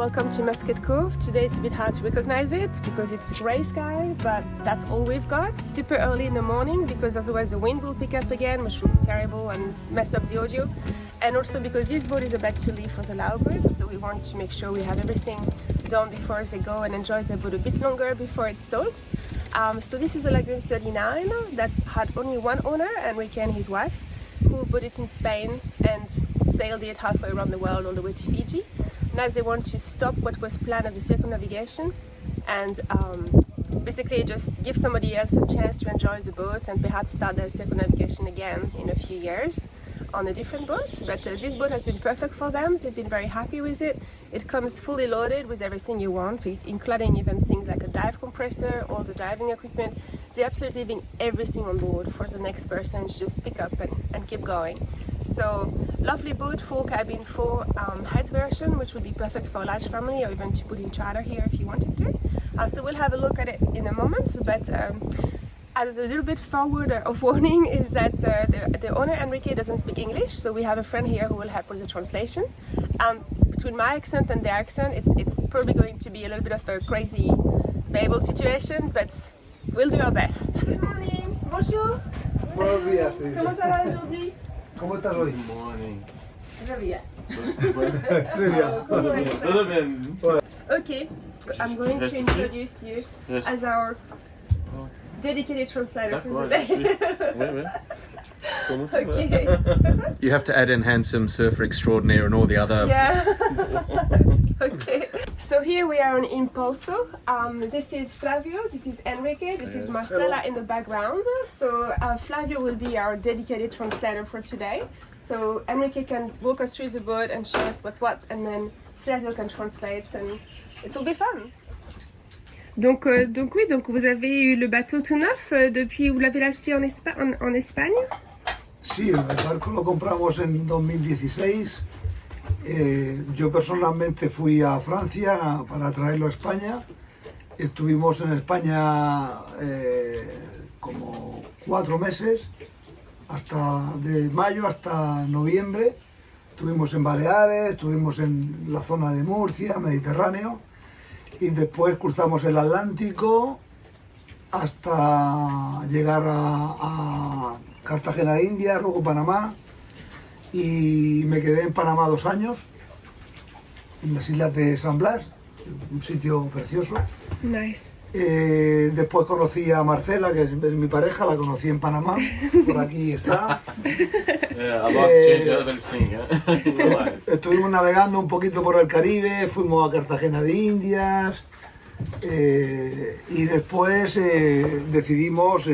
welcome to Musket Cove. Today it's a bit hard to recognize it because it's grey sky, but that's all we've got. It's super early in the morning because otherwise the wind will pick up again, which will be terrible and mess up the audio. And also because this boat is about to leave for the Lagoon, so we want to make sure we have everything done before they go and enjoy the boat a bit longer before it's sold. So this is a Lagoon 39 that had only one owner, Enrique and his wife, who bought it in Spain and sailed it halfway around the world all the way to Fiji. Now they want to stop what was planned as a circumnavigation and basically just give somebody else a chance to enjoy the boat and perhaps start their circumnavigation again in a few years on a different boat. But this boat has been perfect for them. They've been very happy with it. It comes fully loaded with everything you want, including even things like a dive compressor, all the diving equipment. They're absolutely leaving everything on board for the next person to just pick up and keep going. So lovely boat, full cabin, full heads version, which would be perfect for a large family or even to put in charter here if you wanted to. So we'll have a look at it in a moment, but as a little bit forward of warning is that the owner Enrique doesn't speak English, so we have a friend here who will help with the translation. Between my accent and their accent, it's probably going to be a little bit of a crazy Babel situation, but we'll do our best. Good morning, bonjour. Buenos días. Comment ça va aujourd'hui? ¿Cómo estás hoy? Good morning. Très bien. Très bien. Okay, I'm going to introduce you as our dedicated translator for the day. Okay. You have to add in handsome surfer extraordinaire and all the other. Yeah. Okay. So here we are on Impulso. This is Flavio, this is Enrique, this is Marcela in the background. So Flavio will be our dedicated translator for today. So Enrique can walk us through the boat and show us what's what, and then Flavio can translate, and it will be fun. Donc oui, donc vous avez eu le bateau tout neuf depuis, vous l'avez acheté en Espagne? Sí, el barco lo compramos en 2016. Yo personalmente fui a Francia para traerlo a España. Estuvimos en España como 4 meses, de mayo hasta noviembre. Estuvimos en Baleares, estuvimos en la zona de Murcia, Mediterráneo, y después cruzamos el Atlántico hasta llegar a Cartagena de Indias, luego Panamá, y me quedé en Panamá 2 años, en las islas de San Blas, un sitio precioso. Nice. Después conocí a Marcela, que es mi pareja, la conocí en Panamá, por aquí está. Estuvimos navegando un poquito por el Caribe, fuimos a Cartagena de Indias y después decidimos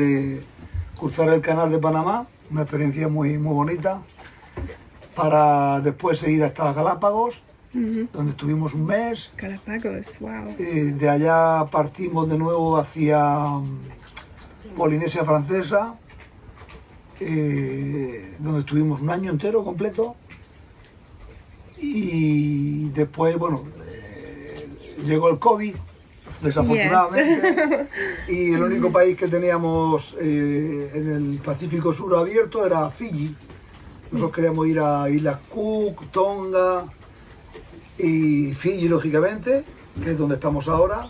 cruzar el canal de Panamá, una experiencia muy bonita, para después seguir hasta Galápagos, donde estuvimos un mes. Galápagos, wow. De allá partimos de nuevo hacia Polinesia Francesa, donde estuvimos un año entero completo. Y después, bueno, llegó el COVID, desafortunadamente, y el único país que teníamos en el Pacífico Sur abierto era Fiji. Nosotros queríamos ir a Islas Cook, Tonga y Fiji, lógicamente, que es donde estamos ahora.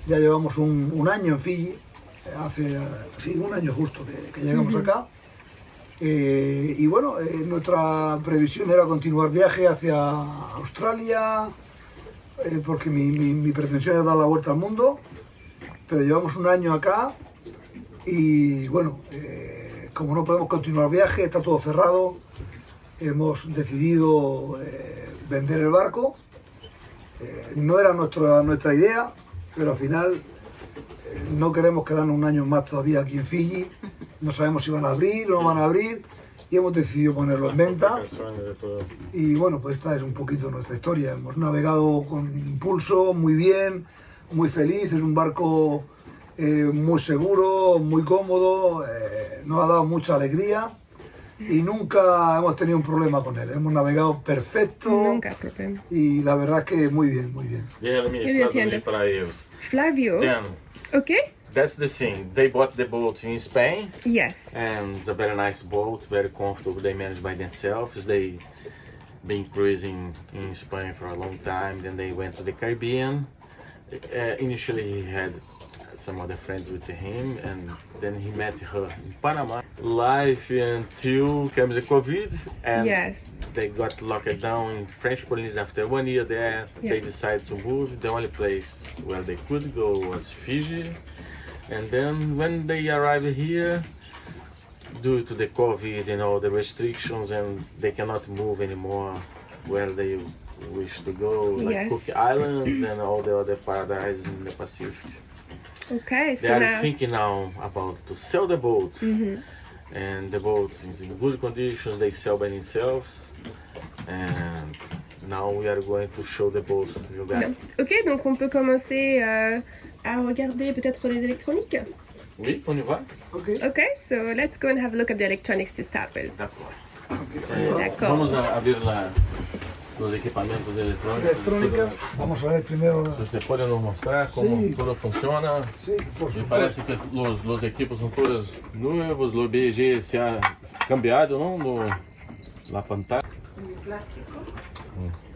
Ya llevamos un año en Fiji, hace un año justo que llegamos acá. Y bueno, nuestra previsión era continuar viaje hacia Australia, porque mi pretensión era dar la vuelta al mundo, pero llevamos un año acá y bueno, como no podemos continuar viaje, está todo cerrado, hemos decidido vender el barco. No era nuestra idea, pero al final no queremos quedarnos un año más todavía aquí en Fiji. No sabemos si van a abrir o no van a abrir y hemos decidido ponerlo en venta. Y bueno, pues esta es un poquito nuestra historia. Hemos navegado con Impulso muy bien, muy feliz. Es un barco muy seguro, muy cómodo, nos ha dado mucha alegría y nunca hemos tenido un problema con él. Hemos navegado perfecto. Nunca problema. Y la verdad es que muy bien, muy bien. Let me traduzir para ellos. Flavio. Then, Okay. that's the thing. They bought the boat in Spain, Yes. and it's a very nice boat, very comfortable. They manage by themselves. They been cruising in Spain for a long time. Then they went to the Caribbean. Initially, he had some other friends with him, and then he met her in Panama. Life until came the COVID, and Yes. they got locked down in French Polynesia. After 1 year there, Yeah. they decided to move. The only place where they could go was Fiji. And then when they arrived here, due to the COVID and all the restrictions, and they cannot move anymore where they wish to go, like Yes. Cook Islands and all the other paradises in the Pacific. Okay, They so are now. thinking now about to sell the boat, and the boat is in good conditions. They sell by themselves, and now we are going to show the boat to you guys. Ok, donc on peut commencer à regarder peut-être les électroniques. Oui, on y va. Ok. Okay, so let's go and have a look at the electronics to start with. D'accord. D'accord. Vamos a ver los equipamientos electrónicos. Electrónica, vamos a ver primero. Si usted puede nos mostrar cómo Sí. todo funciona. Sí, por Me parece supuesto. que los equipos son todos nuevos, lo BG se ha cambiado, ¿no? La pantalla.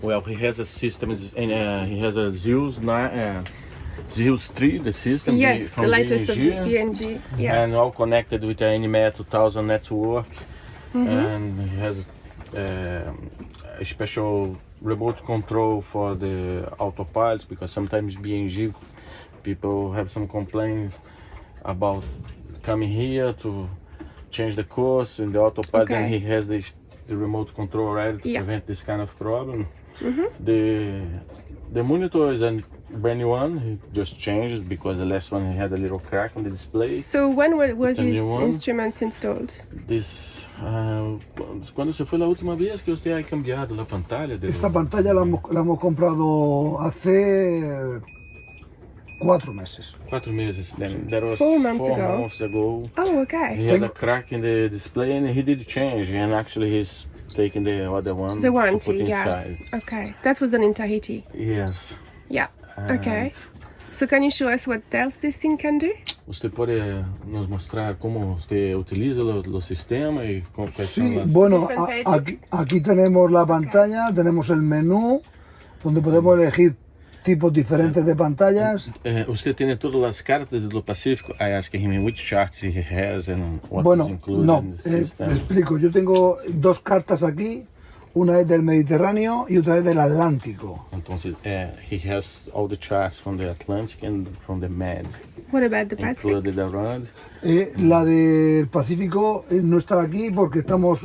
Well, he has a system, he has a Zeus 3, the system Yes, the from latest of the BNG, BNG. Yeah. and all connected with the Anime 2000 network. And he has a special remote control for the autopilots, because sometimes BNG people have some complaints about coming here to change the course in the autopilot, Okay. and he has the remote control already to Yeah. prevent this kind of problem. The monitor is a brand new one. He just changed it because the last one he had a little crack on the display. So when was It's a his new one. instruments installed? This, cuando se fue la última vez que usted ha cambiado la pantalla de Esta pantalla la hemos comprado hace 4 meses. 4 meses. Then that was 4 months 4 ago. months ago. Oh, okay. He had a crack in the display, and he did change, and actually he's taking the other one The to warranty, put yeah. inside. Okay, that was done in Tahiti. Yes. Yeah. And Okay. So can you show us what else this thing can do? Usted puede nos mostrar cómo usted utiliza los sistemas y cuáles Sí, son las... bueno, Different pages. aquí tenemos la pantalla, tenemos el menú, donde podemos elegir tipos diferentes de pantallas. Usted tiene todas las cartas do Pacífico. I asked him which charts he has and what is Bueno, included no, in the te system. explico. Yo tengo 2 cartas aquí, una es del Mediterráneo y otra es del Atlántico. Entonces, he has all the charts from the Atlantic and from the Med What about the Pacific? included around. La del Pacífico no está aquí porque estamos,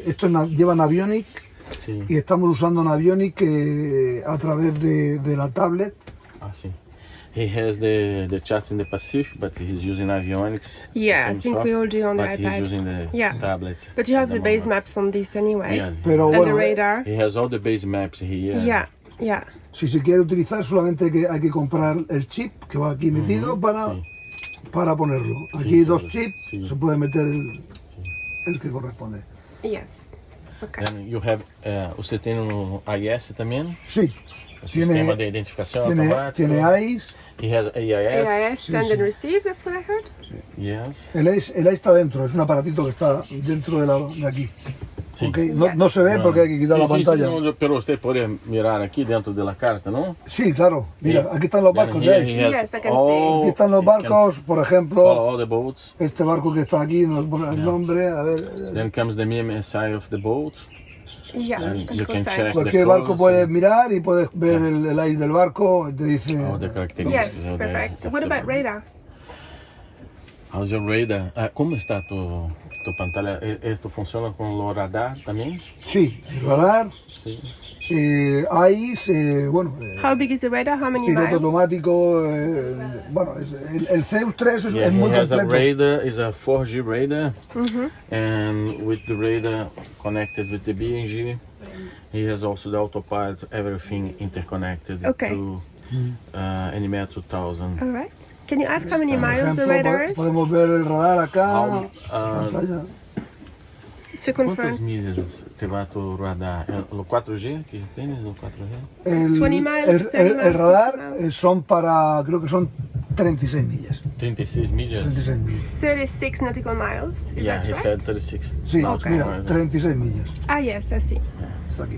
esto lleva Navionic Sí. y estamos usando Navionic a través de la tablet. Ah, sí. He has the charts in the Pacific, but he's using avionics. Yeah, I same think we all do on the but he's iPad. using the Yeah. tablet. But you have at the the base moment. maps on this anyway. Yes. Pero And bueno, the radar. He has all the base maps here. Yeah, yeah. si se quiere utilizar solamente hay que comprar el chip que va aquí metido Sí. para ponerlo. Aquí Sí, hay sí, 2 chips, sí. se puede meter el que corresponde. Yes. Okay. And you have, usted tiene un AIS también, Sí, el Tiene- sistema de identificación tiene automático. AIS. He has AIS. AIS, send and receive, that's what I heard. Yes. El AIS está dentro, es un aparatito que está dentro de aquí. Sí. ¿Ok? No se ve Bueno. porque hay que quitar la Sí, pantalla. Sí, no, pero usted puede mirar aquí dentro de la carta, ¿no? Sí, claro. Mira, aquí están los barcos de AIS. Yes, I can Aquí están los barcos, por Follow ejemplo, all the boats. este barco que está aquí, nos pone el nombre, a ver. Then comes the MMSI of the boat. Yeah, And you of can course I- check Cualquier the barco course puedes and mirar y puedes ver el AIS del barco, te dice. all the characteristics. Yes, of the- perfect. of What the about boat. radar? How's your radar? ¿Cómo está tu pantalla? ¿Esto funciona con el radar también? Sí, el radar, Sí. AIS, bueno, How big is the radar? How many piloto miles? automático, bueno, el Zeus 3 es Yeah, muy he has a completo. radar, is a 4G radar, and with the radar connected with the BNG, he has also the autopilot, everything interconnected Okay. through Anime 2000. All right. Can you ask how many Por miles the ejemplo, radar is? podemos ver el radar acá, How, pantalla. To ¿Cuántas conference. millas te va tu radar? ¿Lo 4G que tienes? ¿Lo 4G? El, 20 miles, 30 el miles, radar 50 miles. son creo que son 36 millas. 36 millas? 36 millas. 36 nautical miles. Is Yeah, that he right? said 36. Sí, Okay. mira, 36 millas. Ah, yes, I see. Está aquí.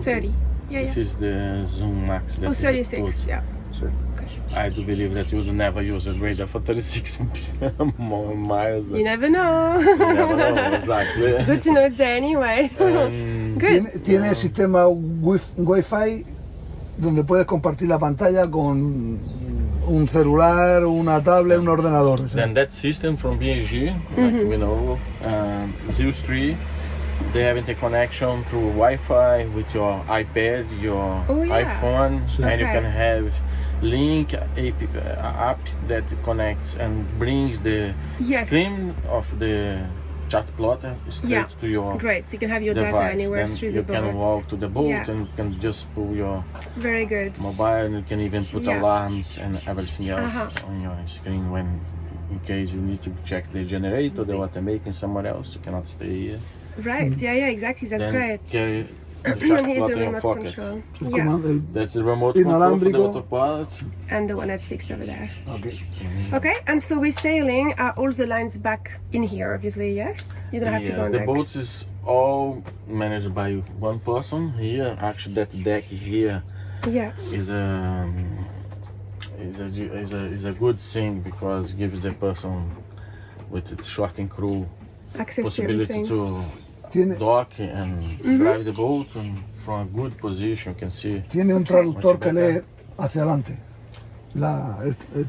30. Yeah, This yeah. is the Zoom Max. That Oh, is 36. good. Yeah. Sí. I do believe that you would never use a radar for 36 more miles. You never know. You never know, exactly. It's good to know it's there anyway. Good. Tiene sistema Wi-Fi donde puedes compartir la pantalla con un celular, una tablet, un ordenador. ¿sí? Then that system from BNG, like we know, Zeus 3, they have interconnection through Wi-Fi with your iPad, your Oh, yeah. iPhone, and you Okay. can have link app that connects and brings the Yes. screen of the chart plotter straight Yeah. to your Great. So you can have your device. data anywhere Then through you the can boat. walk to the boat Yeah. and you can just pull your Very good. mobile, and you can even put Yeah. alarms and everything else Uh-huh. on your screen when, in case you need to check the generator, the water making somewhere else, you cannot stay here. Right. Yeah, yeah, exactly. That's Then great. carry the shark Here's plotter a in your remote pocket. control. El Yeah. comando- That's the remote control for the Inalámbrico. autopilot. And the one that's fixed over there. Ok. Okay, and so we're sailing. Are all the lines back in here, obviously, yes? You don't have to go Yes, on the deck. boat is all managed by one person here. Actually, that deck here Yeah. is a good thing because gives the person with the shorting crew Access to possibility everything. to Tiene, dock and drive the boat, and from a good position you can see. tiene un traductor Much que better. lee hacia adelante.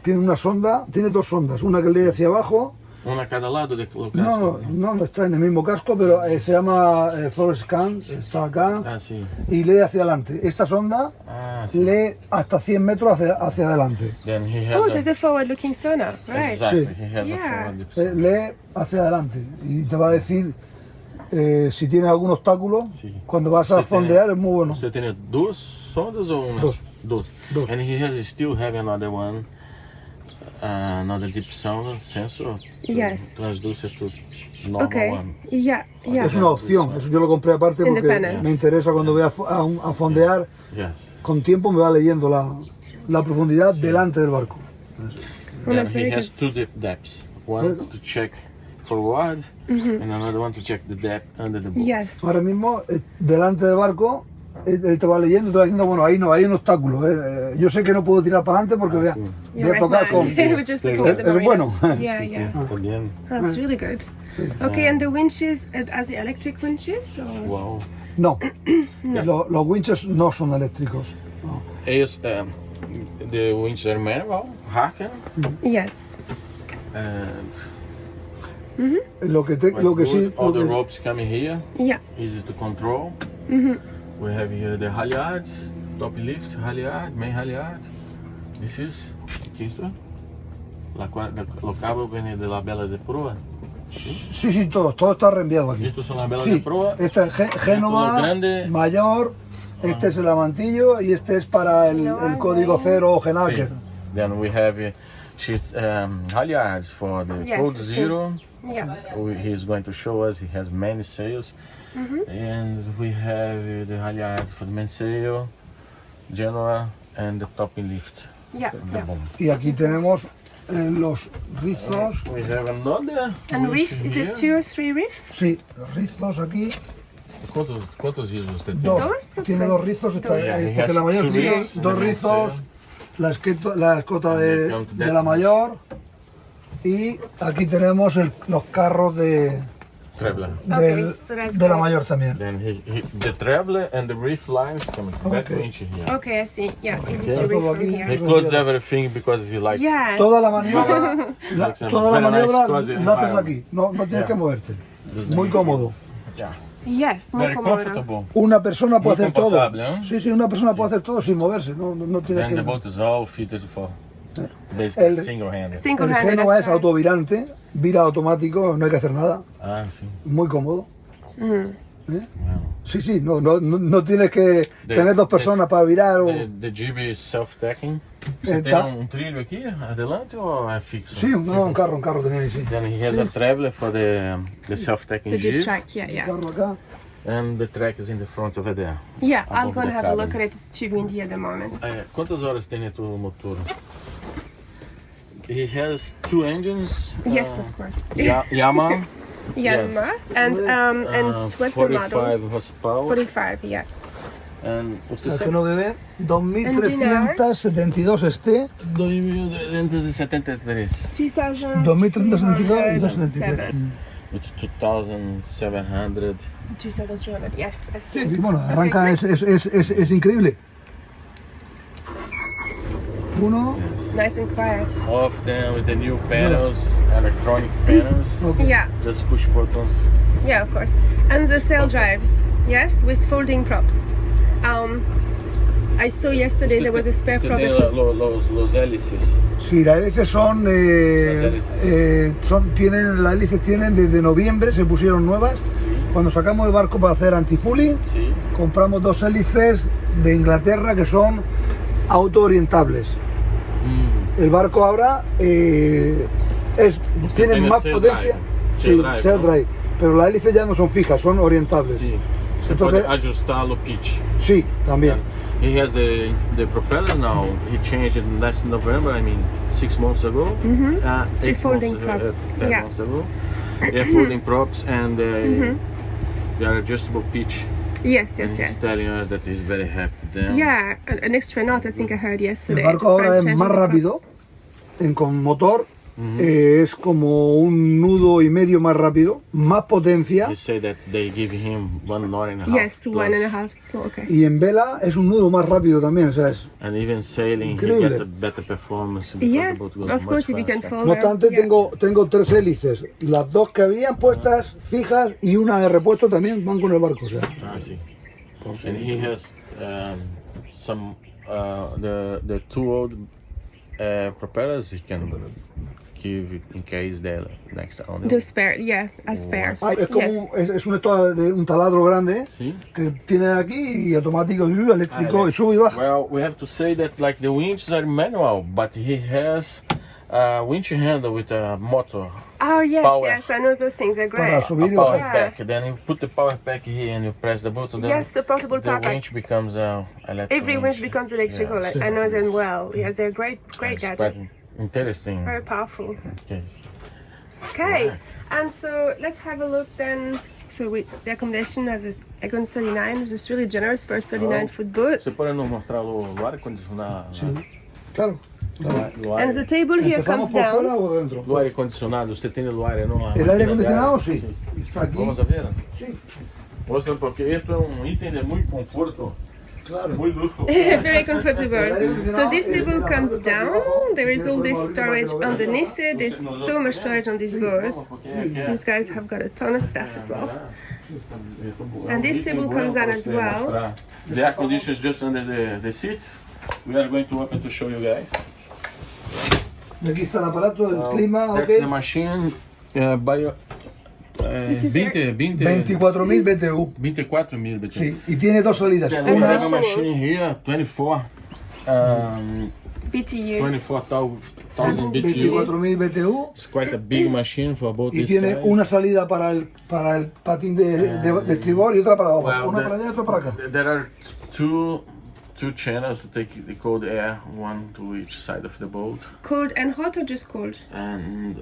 Tiene una sonda, tiene dos sondas, una que lee hacia abajo. Una a cada lado del No, casco. no está en el mismo casco, pero se llama Forest Scan, está acá Ah, sí. y lee hacia adelante. Esta sonda Ah, sí. lee hasta 100 metros hacia adelante. Then he Oh, has there's a forward-looking sonar, right? exactly. Sí. He has Yeah. a forward. Lee hacia adelante y te va a decir si tienes algún obstáculo. Sí. Cuando vas a Usted tiene- fondear es muy bueno. Você tem duas sondas ou uma? Dos. Dos. And he has still have another one, another deep sound sensor. To Yes. Transduce to normal Okay. one. Yeah, yeah. Es una opción, eso yo lo compré aparte porque Independent. me interesa cuando voy a fondear, Yes. con tiempo me va leyendo la profundidad delante del barco. Well, Then that's he very has good. two depths. One to check forward, and another one to check the depth under the boat. Yes. Ahora mismo, delante del barco, él te va leyendo, te va diciendo, bueno, ahí no, hay un obstáculo. Yo sé que no puedo tirar para adelante porque voy a You're right, tocar man. con... We're just looking at the Es marina. bueno. Yeah, Sí, sí, yeah. también. That's really good. Sí. Okay, and the winches, are the electric winches? Or? Wow. No, los winches no son eléctricos. No. Ellos, the winches are manual, hacker, Yes. and Lo que sí... all lo the que- ropes coming here, Yeah. easy to control. We have here the halyards, top lift, halyard, main halyard. This is, ¿qué es esto? Los cabos vienen de la vela de proa. Sí, todo está reenviado aquí. Estos son las velas Sí, de proa. esta es Génova, Todo grande. mayor, este es el amantillo y este es para el código cero o Sí. Genaker. Then we have she's halyards for the Yes, code sí. zero. Yeah. He's going to show us. He has many sails, and we have the halyards for the mainsail, Genoa, and the topping lift. Yeah. The Yeah. boom. Y aquí tenemos los rizos. We have another. And winch reef, is here. it 2 or 3 reef? Sí, los rizos aquí. ¿Cuántos rizos usted tiene? Dos. Dos o Tiene tres? dos rizos. Está, Dos. porque la mayor Two tiene reefs dos and the rizos, mainsail. la escota de la mayor. Y aquí tenemos los carros Traveler. Okay, so that's de la great. mayor también. Then the traveler and the reef lines coming. That Okay. winch here. Okay, I see. Yeah, easy Okay. to reef Todo from aquí. He here. closes everything because he likes. Yes. Toda la maniobra, Like some toda la very nice maniobra cozy la haces environment. aquí. No tienes Yeah. que moverte. Design. Muy cómodo. Yeah. Yes, muy Very cómodo. comfortable. Una persona puede Muy hacer todo. confortable, ¿eh? Sí, una persona puede hacer todo sin moverse. No tiene And the que. boat is all fitted for basically El- single-handed. El Single-handed, Génova that's es autovirante, vira automático, no hay que hacer nada. Ah, sí. Muy cómodo. Mm. Wow. Sí, no tienes que De- tener dos personas para virar. The jib is self-decking. Você Tá. tem trilho aqui, adelante ou é fixo? Sí, un carro tenía ahí, sí. Then he has a traveler for the self-decking It's a deep jib. track, yeah, Un yeah. carro acá. And the track is in the front over there. Yeah, I'm Above gonna the have a look cabin. at it. It's too windy at the moment. Quantas horas tem o teu motor? He has two engines. Yes, of course. Yamaha. Yanmar and Swiss model 45 horsepower. 45, yeah. And usted El que sabe, no bebe, 2.372 este, 2.273 2.372 y 273. with 2,700. 2,300, yes, I see. Sí, bueno, Okay, arranca, great. es increíble. Uno, Yes. Nice and quiet. All of them with the new panels, electronic panels. ok. Yeah, Just push buttons. yeah, of course. And the sail drives, yes, with folding props. I saw yesterday there was a spare prop. Usted that tiene was- los hélices. Sí, las hélices son, las hélices tienen desde noviembre, se pusieron nuevas. Sí, Cuando sacamos el barco para hacer antifulling, sí. compramos 2 hélices de Inglaterra que son auto-orientables. El barco ahora tiene tiene más sail potencia, drive. sí, Sail drive, sail ¿no? drive, pero las hélices ya no son fijas, son orientables. Sí. Se Entonces- puede ajustarlo pitch. Sí, también. He has the propeller now. He changed it last November. I mean, 6 months ago. Mhm. 8 folding months, props, 10 yeah. months ago. Yeah, folding props and they are adjustable pitch. Yes, And yes, he's yes. telling us that he's very happy with them. Yeah, an extra knot I think I heard yesterday. El barco despite ahora es changing más the rápido, props. con motor, es como un nudo y medio más rápido, más potencia, He said that they give him 1 knot and a half. Yes, plus. 1.5. Oh, okay. y en vela es un nudo más rápido también, o sea, es. And even sailing, Increíble. he gets a better performance because Yes, the boat goes of much course, if you can faster. fold No them, obstante, yeah. tengo 3 hélices, las 2 que habían puestas fijas y una de repuesto también van con el barco, o sea. Ah, sí. And he has some the 2 old propellers he can give in case they're next on The spare, yeah, a spare. Es como Yes. es un taladro grande See? que tiene aquí y automático y eléctrico y sube y baja. Well, we have to say that like the winches are manual, but he has a winch handle with a motor, Oh, yes, Power. yes, I know those things are Para great. subir y power bajar. Yeah. pack. Then you put the power pack here and you press the button. Then Yes, the portable the power winch packs. becomes electric. Every winch becomes electrical. Yes. I know them well. Yes, they're great It's gadget. quite interesting. Very powerful. Case. Okay, Right. and so let's have a look then. So the accommodation has this Lagoon 39, which is really generous for a 39-foot boat. Você pode nos mostrar o ar condicionado? Sí, claro. claro. And the table here ¿Empezamos comes por fuera down. o dentro? O aire condicionado, usted tiene o aire, ¿no? El aire acondicionado sí, está aquí. Vamos a ver. Sí, Mostra porque esto es un ítem de muy conforto, claro. muy lujo. Very comfortable. So this table comes down. There is all this storage underneath it. There's so much storage on this boat. These guys have got a ton of stuff as well. And this table comes down as well. The air conditioner is just under the seat. We are going to open to show you guys. Aquí está el aparato, el clima, That's the ok. machine by This is 20 24.000 BTU. 24,000 BTU. Sí, y tiene 2 salidas. Then we Una, have a machine here, 24, BTU. 24,000 BTU. 24.000 BTU. It's quite a big machine for both Y this tiene size. una salida para el patín de estribor y otra para abajo. Well, Una para allá y otra para acá. There are two channels to take the cold air, one to each side of the boat, Cold and hot or just cold? and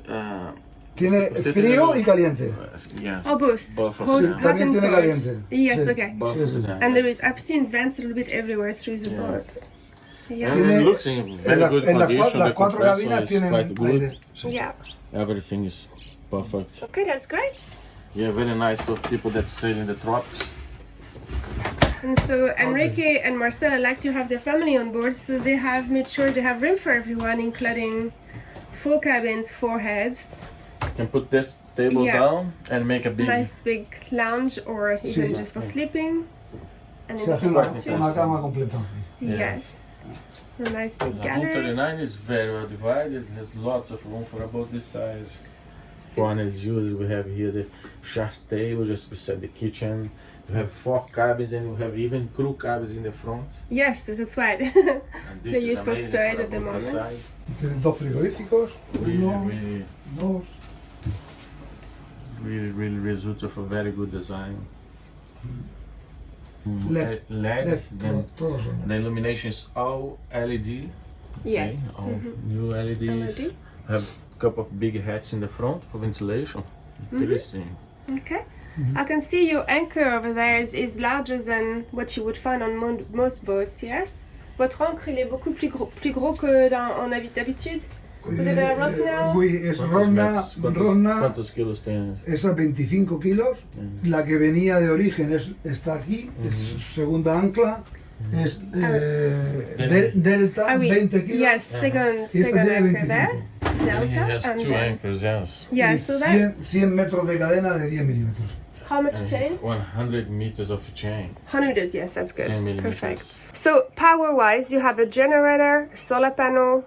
Tiene frío y caliente. yes, Oh, both. both of Cold, them. hot También and tiene cold. caliente. Yes, Sí. okay. Both of them. And there is, I've seen vents a little bit everywhere through the Yes. boat. Yeah. And it looks in very good En condition. las The 4 compressor cabinas is tienen quite good. aire. Yeah. Everything is perfect. Okay, that's great. Yeah, very nice for people that sail in the tropics. And so Enrique and Marcela like to have their family on board, so they have made sure they have room for everyone, including 4 cabins, 4 heads, You can put this table Yeah. down and make a big. nice big lounge, or even Sí. just for sleeping. And Se hace in una, the too. una cama completa. Yes. A nice big The room galley. 39 is very well divided. It has lots of room for about this size. One is used. We have here the chart table just beside the kitchen. You have 4 cabins and you have even crew cabins in the front. Yes, that's right. And this They're is used for amazing storage at the about this moment. size. Tienen 2 frigoríficos. Really, Uno, really, 2. really results of a very good design. LED. LEDs. Then Todos son the illumination is all LED. Yes. Okay, all new LEDs. LED. Have a couple of big hats in the front for ventilation. Interesting. Okay. I can see your anchor over there is larger than what you would find on most boats, yes? Votre ancre, il est beaucoup plus gros que en d'habitude. Vous avez un rock now? Oui, es Ronna, ¿Cuántos kilos tienes? esa 25 kilos. La que venía de origen está aquí, es segunda ancla. Es Delta, 20 kilos. Yes, second tiene anchor 25. there. He Delta. has And two then, anchors, yes. yeah, Y so that, 100 metros de cadena de 10 milímetros. how much chain? 100 meters of chain. 100 meters, yes, that's good. 10 millimeters. Perfect. So, power-wise, you have a generator, solar panel,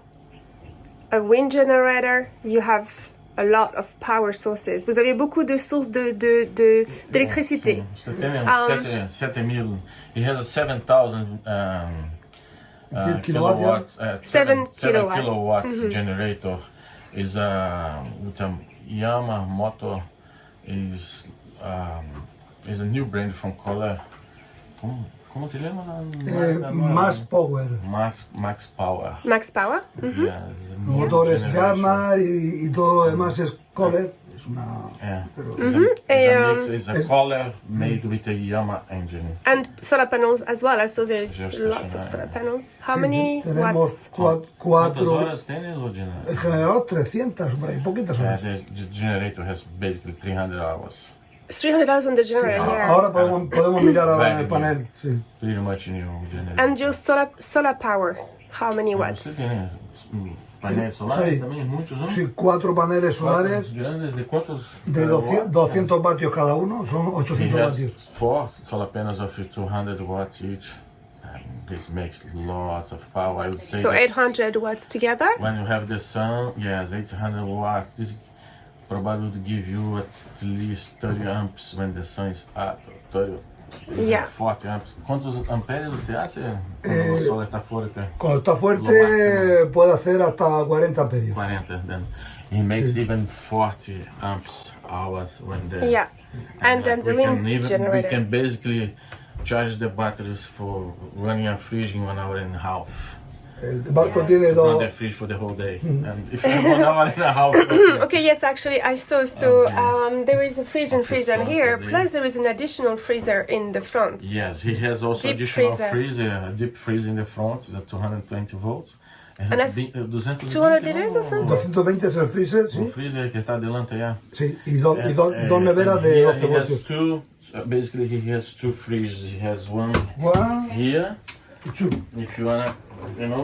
a wind generator, you have a lot of power sources. Vous avez beaucoup de sources d'électricité. Você tem 7,000. He has a 7,000 kilowatts. 7 kilowatt. Kilowatts generator. Is with a Yamaha motor. Is a new brand from Color. Como se llama? Más power. Max Power. Max power? Yeah, Motores Yamaha y todo lo demás es Kohler. Es una. Yeah. Pero, It's a Color made with a Yamaha engine. And solar panels as well. I saw there's Just lots of stationary. solar panels. How many tenemos watts? ¿Cuántas cuatro. horas tiene el generator? El generador 300, por ahí, poquitas horas. The generator has basically 300 hours. 300 hours on the generator, yeah. Ahora podemos mirar ahora en el panel. Sí. Pretty much new generator. And your solar power, how many watts? Você tem painéis solares Sí. também, muitos, não? Sí, 4 paneles solares Grandes, de quantos? de 200 vatios cada uno, son He 800 has vatios. 4 solar panels of 200 watts each. This makes lots of power. I would say So that 800 watts together? when you have the sun, yes, 800 watts. This probably would give you at least 30 amps when the sun is up. 30, Yeah. 40 amps. ¿Cuántos amperes usted hace cuando el sol está fuerte? Cuando está Lo fuerte máximo. puede hacer hasta 40 amperios. 40. Then he makes even 40 amps hours when the Yeah. And then the we can wind we generator. can basically charge the batteries for running a fridge in 1 hour and a half. El barco tiene Run dos. the fridge for the whole day. And if you have 1 hour and a half, Okay, yes, actually, I saw. So there is a fridge and Okay, freezer so here, the- plus there is an additional freezer in the front. yes, he has also Deep additional freezer. a deep freezer in the front. It's at 220 volts. And that's 220 200 liters or something? 220 es el freezer, Un sí. freezer que está delante ya. Sí, y dos neveras And de here 12 he has voltios. two. Basically, he has two freezers. He has one One, here. two. If you wanna,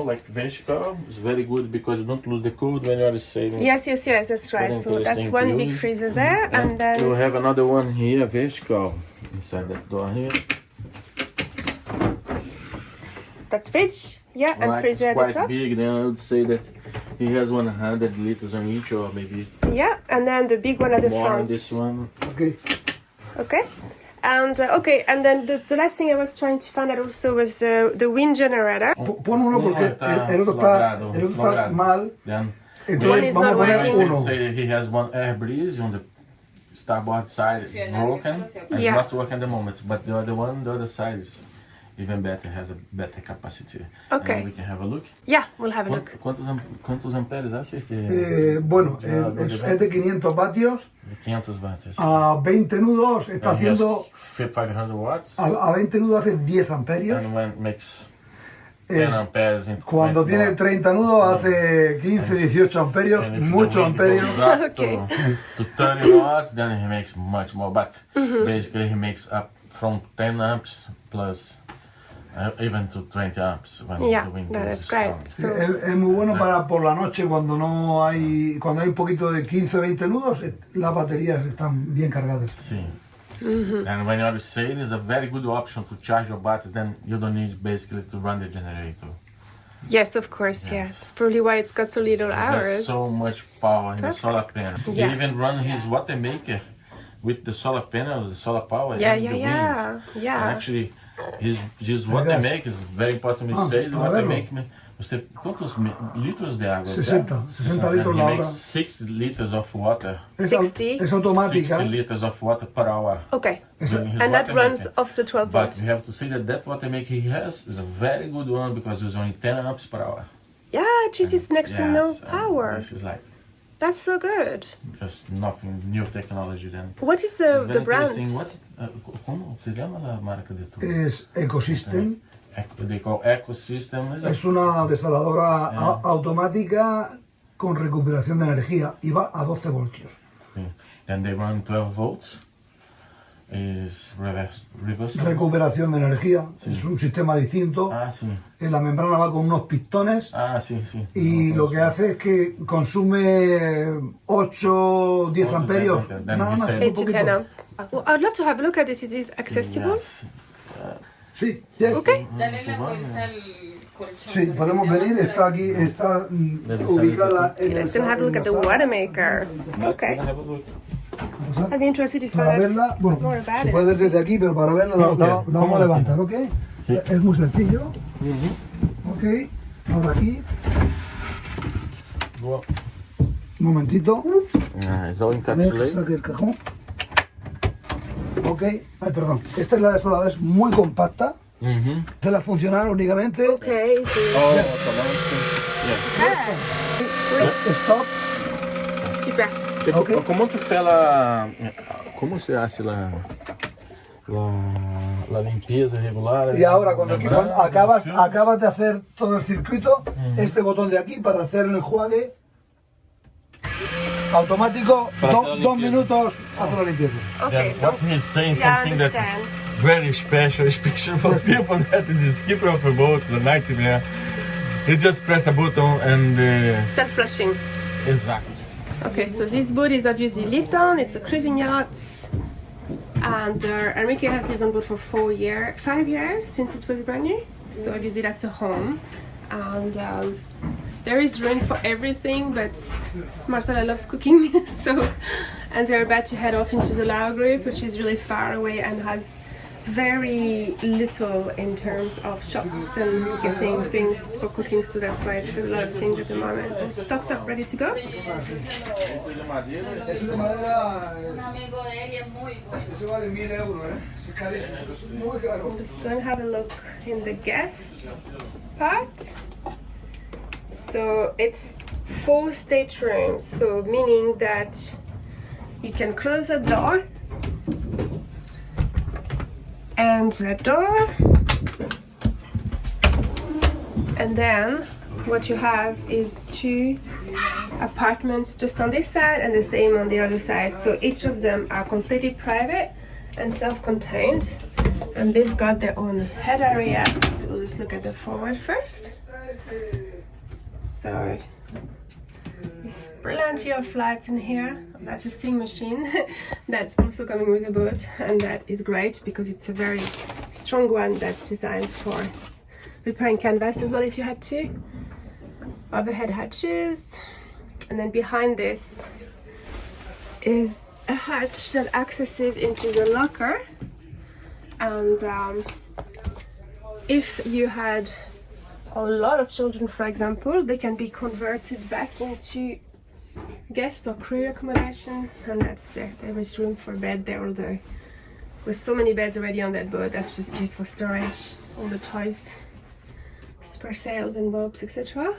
like vertical, it's very good because you don't lose the cold when you are saving. Yes, that's right. Very So that's interesting one to big use. freezer there, and you then have another one here, vertical, inside that door here. that's fridge. Yeah, and Like, freezer it's at the quite top. big. Then I would say that he has 100 liters on each, or maybe Yeah, and then the big one at the more on front. this one. Okay. Okay. And and then the last thing I was trying to find out also was the wind generator. Pon uno porque el otro está mal. Then One Entonces is vamos a not poner working. uno. say that he has one air breeze on the starboard side. It's broken. It's Yeah. not working at the moment, but the other side is even better. Has a better capacity. Okay. And we can have a look. Yeah, we'll have a look. ¿Cuántos amperes hace este? Bueno, es de 500 vatios. De 500 watts. A 20 nudos está And he has haciendo. 500 watts. A 20 nudos hace 10 amperios. And when makes 10 Es- amperes in Cuando 20 tiene watts. 30 nudos hace 15, 18 amperios, And if the muchos wind amperios. goes up Okay. to 30 watts, then he makes much more. But basically, he makes up from 10 amps plus even to 20 amps when Yeah, the wind that goes is great. strong. So Es muy bueno para por la noche cuando hay un poquito de 15, 20 nudos, las baterías están bien cargadas. See. And when you're sailing, it's a very good option to charge your batteries. Then you don't need basically to run the generator. yes, of course, yeah. Yes. That's probably why it's got so little There's hours. so much power in the Perfect. solar panel. Yeah. He even run his water maker with the solar panel, the solar power, Yeah, and yeah, the yeah, wind. yeah. And actually, his water maker is very important. We say the a water verlo. maker. Usted, ¿cuántos litros de agua? 60 And litros he la makes hora. 6 liters of water. 60? Es automática. 60 liters of water per hour. Okay. Eso- His And that water runs maker. off the 12 But volts. we have to say that water maker he has is a very good one because it's only 10 amps per hour. Yeah, it uses next to no Yes, and power. This is like That's so good. Because nothing new technology then. What is It's the very brand? interesting. What's ¿Cómo se llama la marca de tu? Es Ecosystem. They call Ecosystem. Is it? Es una desaladora automática con recuperación de energía y va a 12 voltios. Yeah. Then they run 12 volts. Is reversible. Recuperación de energía, es un sistema distinto. Ah, sí. La membrana va con unos pistones Ah, sí, sí. y lo que hace es que consume 8, 10 amperios. Then Nada we más. say- Un 8 to 10 poquito. amp. Well, I'd love to have a look at this. Is it accessible? Yes. Sí, yes. Okay. Dale la vuelta al colchón. Sí, podemos venir, está aquí, está ubicada en el Let's gonna have a look at the water maker. Okay. I'd be interested if Para I verla, bueno, more about se it. puede ver desde aquí, pero para verla la vamos a levantar, ¿ok? Sí. Es muy sencillo. Ok, ahora aquí, Well, un momentito. it's all A ver, que encapsulated. saque el cajón. Ok, ay, perdón. Esta es la desaladora, es muy compacta. Se la funcionar únicamente. Okay, so Oh, automatically. Stop. super. Yeah. Ok. ¿Cómo tú fue la... ¿Cómo se hace la limpieza regular? Y ahora cuando acabas de hacer todo el circuito, este botón de aquí para hacer el enjuague automático, Para hacer la 2 limpieza. minutos hace la limpieza. Okay. What he's saying Yeah, I something that is understand. very special, especially for people that is a skipper of a boat, the nightmare. You just press a button and Self-flushing. exactly. Okay, so this boat is obviously lived on. It's a cruising yacht, and Enrique has lived on board for 5 years since it was brand new. So obviously that's a home, and there is room for everything. But Marcela loves cooking, so and they're about to head off into the Lao group, which is really far away and has very little in terms of shops and getting things for cooking, so that's why it's got a lot of things at the moment. All stocked up, ready to go. Eso de madera, Un amigo de él y es muy bueno. eso vale 1000 euros, es carísimo, es muy caro. Just go and have a look in the guest part. So it's 4 staterooms, so meaning that you can close the door and the door, and then what you have is 2 apartments just on this side and the same on the other side. So each of them are completely private and self-contained, and they've got their own head area. So we'll just look at the forward first. So there's plenty of lights in here. That's a sewing machine that's also coming with the boat, and that is great because it's a very strong one that's designed for repairing canvas as well if you had to. Overhead hatches, and then behind this is a hatch that accesses into the locker, and if you had a lot of children, for example, they can be converted back into guest or crew accommodation, and that's there. There is room for bed there, although with so many beds already on that boat, that's just used for storage, all the toys, spare sails and ropes, etc.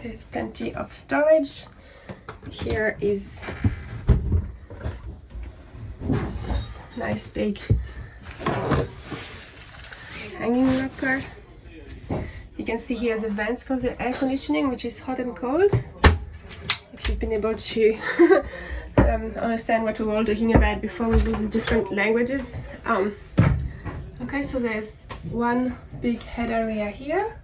There's plenty of storage. Here is nice big hanging locker. You can see he has a vents for the air conditioning, which is hot and cold. If you've been able to understand what we were all talking about before with these different languages. Okay, so there's one big head area here.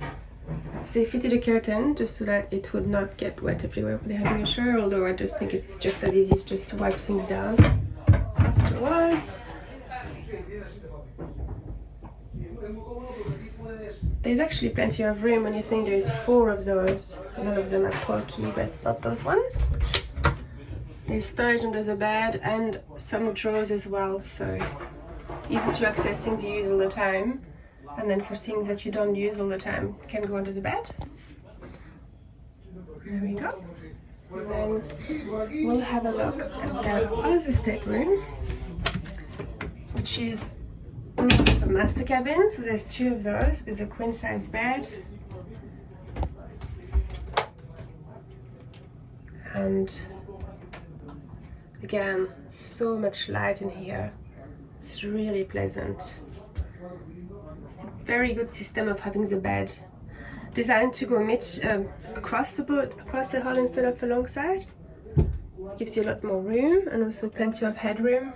They fitted a curtain just so that it would not get wet everywhere when they're having a shower, although I just think it's just as easy just to wipe things down afterwards. There's actually plenty of room when you think there's 4 of those. A lot of them are bulky, but not those ones. There's storage under the bed and some drawers as well, so easy to access things you use all the time. And then for things that you don't use all the time, can go under the bed. There we go. And then we'll have a look at the other stateroom, which is a master cabin. So there's 2 of those with a queen size bed. And again, so much light in here. It's really pleasant. It's a very good system of having the bed designed to go across the boat, across the hull instead of alongside. Gives you a lot more room and also plenty of headroom.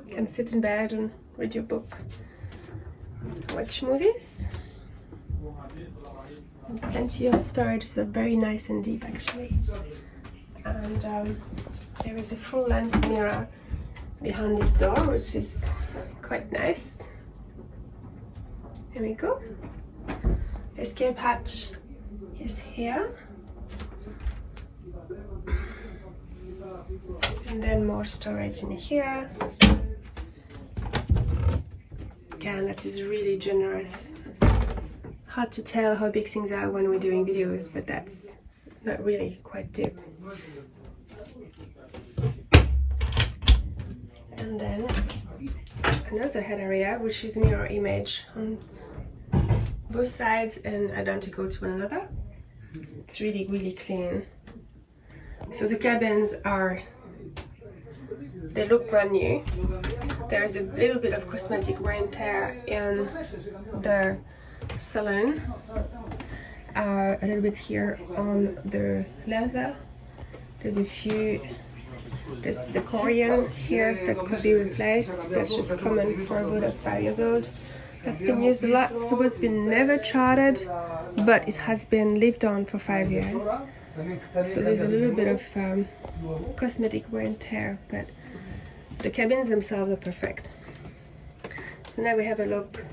You can sit in bed and read your book, watch movies. And plenty of storage, so very nice and deep actually. And there is a full length mirror behind this door, which is quite nice. Here we go. Escape hatch is here. And then more storage in here. Again, that is really generous. It's hard to tell how big things are when we're doing videos, but that's not really quite deep. And then another head area, which is mirror image on both sides and identical to one another. It's really, really clean. So the cabins they look brand new. There's a little bit of cosmetic wear and tear in the salon. A little bit here on the leather. There's the Korean here that could be replaced. That's just common for a boat of 5 years old. That's been used a lot. The boat's been never chartered, but it has been lived on for 5 years. So there's a little bit of cosmetic wear and tear, but the cabins themselves are perfect. So now we have a look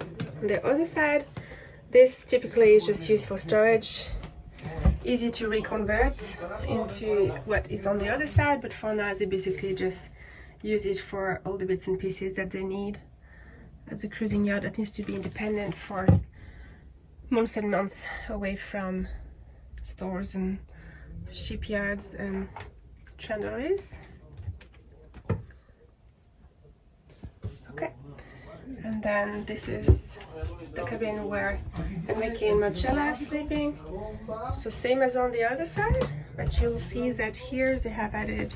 on the other side. This typically is just used for storage. Easy to reconvert into what is on the other side, but for now they basically just use it for all the bits and pieces that they need. As a cruising yacht that needs to be independent for months and months away from stores and shipyards and chandleries. Okay, and then this is the cabin where Enrique and Marcella are sleeping. So same as on the other side, but you'll see that here they have added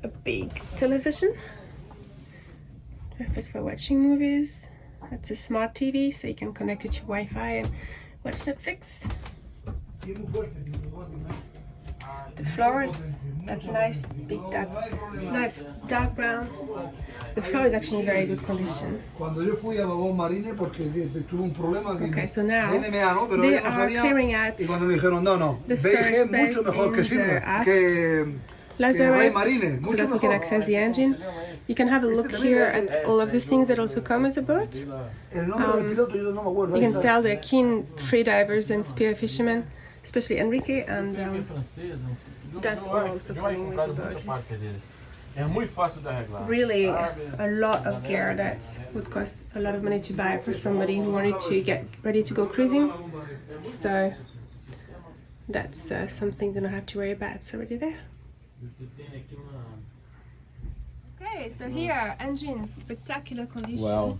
a big television. Perfect for watching movies. That's a smart TV, so you can connect it to Wi-Fi and watch Netflix. The floor is that nice dark brown. The floor is actually in very good condition. Okay, so now they are clearing out the storage space in the aft lazarette so that we can access the engine. You can have a look here at all of the things that also come with the boat. You can tell they're keen free divers and spear fishermen, especially Enrique, and that's all also coming with the boat. It's really a lot of gear that would cost a lot of money to buy for somebody who wanted to get ready to go cruising. So that's something they don't have to worry about. It's already there. Okay, so here, engines, spectacular condition. Wow.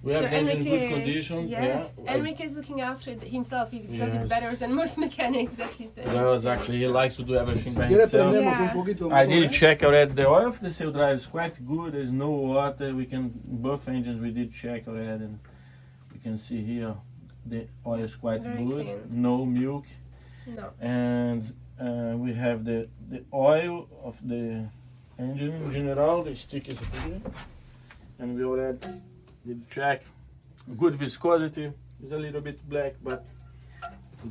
We have So the engine in good Enrique- condition. Yes, Yeah. Enrique is looking after it himself. He does it Yes. better than most mechanics that he's there. Well, exactly. He likes to do everything by ¿Quiere himself. prendemos Yeah. un poquito I mejor, did eh? check already. The oil of the sail drive is quite good. There's no water. We can both engines we did check already, and you can see here the oil is quite Very good. clean. No milk, No. and we have the oil of the engine in general. The stick is here, and we already did check. Good viscosity. It's a little bit black, but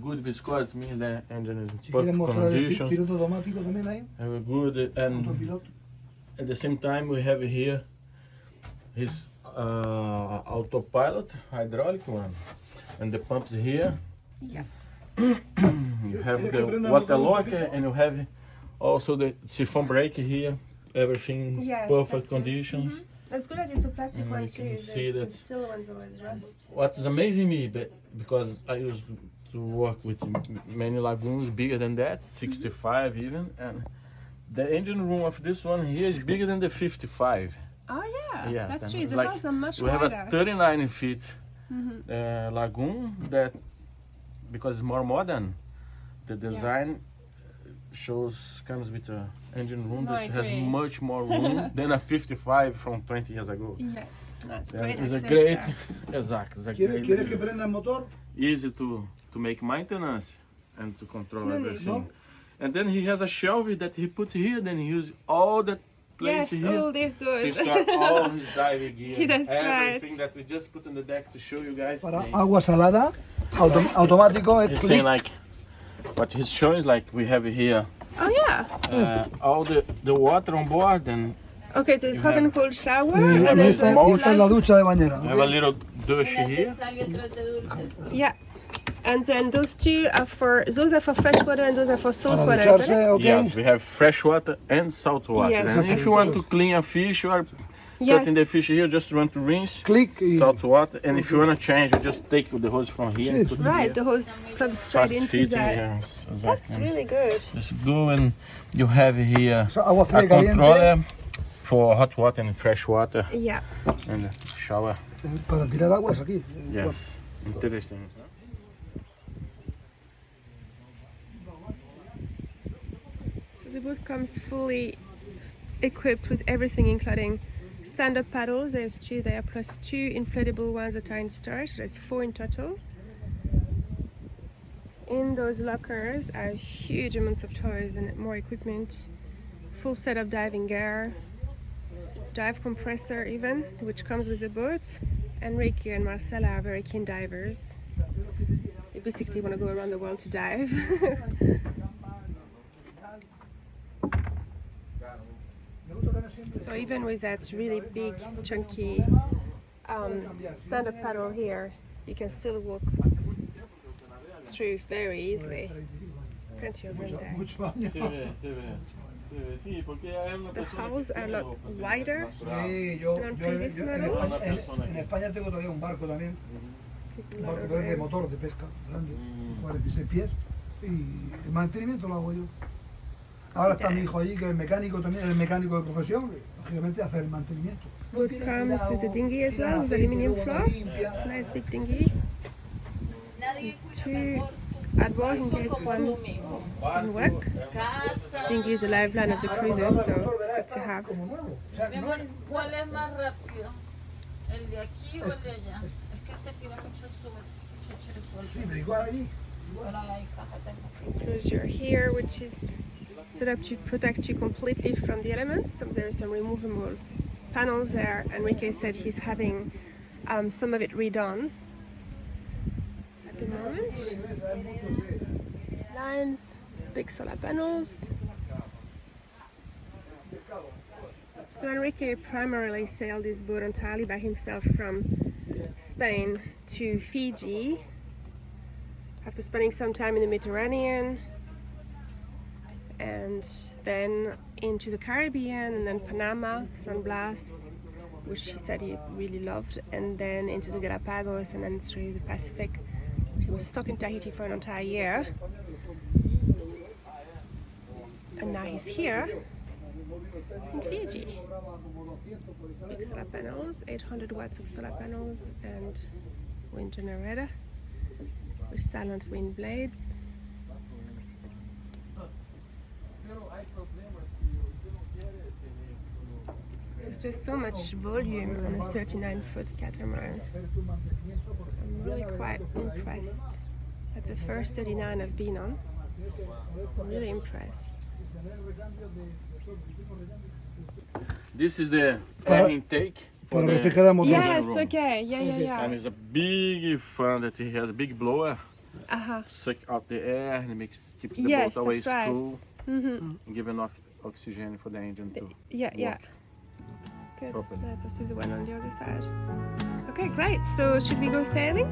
good viscosity means the engine is in Si quieres perfect mostrar el condition. piloto automático también ahí, Have a good and autopiloto. at the same time we have here his autopilot hydraulic one, and the pumps here. Yeah. You have the water locker, and you have also the siphon brake here. Everything Yes, perfect that's good. conditions. That's good that it's a plastic And one you too. can see The that- steel ones always rust. What is amazing me, because I used to work with many lagoons bigger than that, 65 even, and the engine room of this one here is bigger than the 55. Oh yeah, Yes, that's and true. it's The like cars are much We have wider. a 39 feet Mhm. lagoon that, because it's more modern, the design comes with a engine room I that has agree. much more room than a 55 from 20 years ago. Yes, that's That great. is a access great, there. exact, it's a ¿Quieres great, que prenda el motor? easy to make maintenance and to control No need. everything. No. And then he has a shelf that he puts here, then he uses all that place Yes, here all this to goes. store all his diving gear. That's Everything right. that we just put on the deck to show you guys. Para They- agua salada, automático, es He's clic. saying like, what he's showing is like we have here Oh yeah. all the water on board, and Okay, so it's You hot have- and cold shower. Y and have there's esta- a y esta es la light- ducha de bañera. we have a ¿ok? little douche Mira, te here. salió 3 de dulces. Yeah. And then those two are for fresh water and those are for salt Para water, isn't ducharse, it? ok. Yes, we have fresh water and salt water. Yes. And if you want to clean a fish, you are Yes. cutting the fish here, just want to rinse, Clic y salt water. And if you want to change, you just take the hose from here and Sí. put it Right, here. the hose plugs straight Fast into fitting, that. yes, That's exactly. really good. Just go and you have here so, agua a fría y caliente controller for hot water and fresh water Yeah. and shower. para tirar agua es aquí. Yes, interesting. So the boat comes fully equipped with everything, including stand-up paddles. There's 2 there, plus 2 inflatable ones that are in storage. So that's 4 in total. In those lockers are huge amounts of toys and more equipment. Full set of diving gear, dive compressor even, which comes with the boat. Enrique and Marcela are very keen divers. They basically want to go around the world to dive. So even with that really big, chunky stand-up paddle here, you can still walk through very easily. Plenty of room there. Mucho baño. The hulls are a lot wider. Sí, yo, Than yo previous en models. España, en España tengo todavía un barco también, Gives a un lot barco of pero es de room. motor, de pesca, grande, 46 pies, y el mantenimiento lo hago yo. Ahora está mi hijo allí, que es mecánico también, es mecánico de profesión, y, lógicamente hace el mantenimiento. Boat comes with a dinghy as well, with aluminium floor. It's a nice big dinghy. There's 2 at board in case one can work. Casa. Dinghy is the lifeline of the cruises, so good to have. Como nuevo. O sea, Mi amor, ¿cuál es más rápido? ¿El de aquí o el de allá? Es que este tiene mucho sí, suerte. pero igual allí. Bueno, hay cajas en Closure here, which is set up to protect you completely from the elements. So there are some removable panels there. Enrique said he's having some of it redone at the moment. Lines, big solar panels. So Enrique primarily sailed this boat entirely by himself from Spain to Fiji after spending some time in the Mediterranean, and then into the Caribbean, and then Panama, San Blas, which he said he really loved, and then into the Galapagos, and then through the Pacific. He was stuck in Tahiti for an entire year, and now he's here in Fiji. Big solar panels, 800 watts of solar panels, and wind generator with silent wind blades. There's just so much volume on a 39-foot catamaran. I'm really quite impressed. That's the first 39 I've been on. I'm really impressed. This is the air intake for Para the refrigerar el motor. Yes, room. okay, yeah. And it's a big fan that he has a big blower, Uh-huh. suck out the air and keeps the Yes, boat always that's right. cool, Mm-hmm. and give enough oxygen for the engine to Yeah. work. Good. Properly. Let's see the one on the other side. Okay, great. So should we go sailing?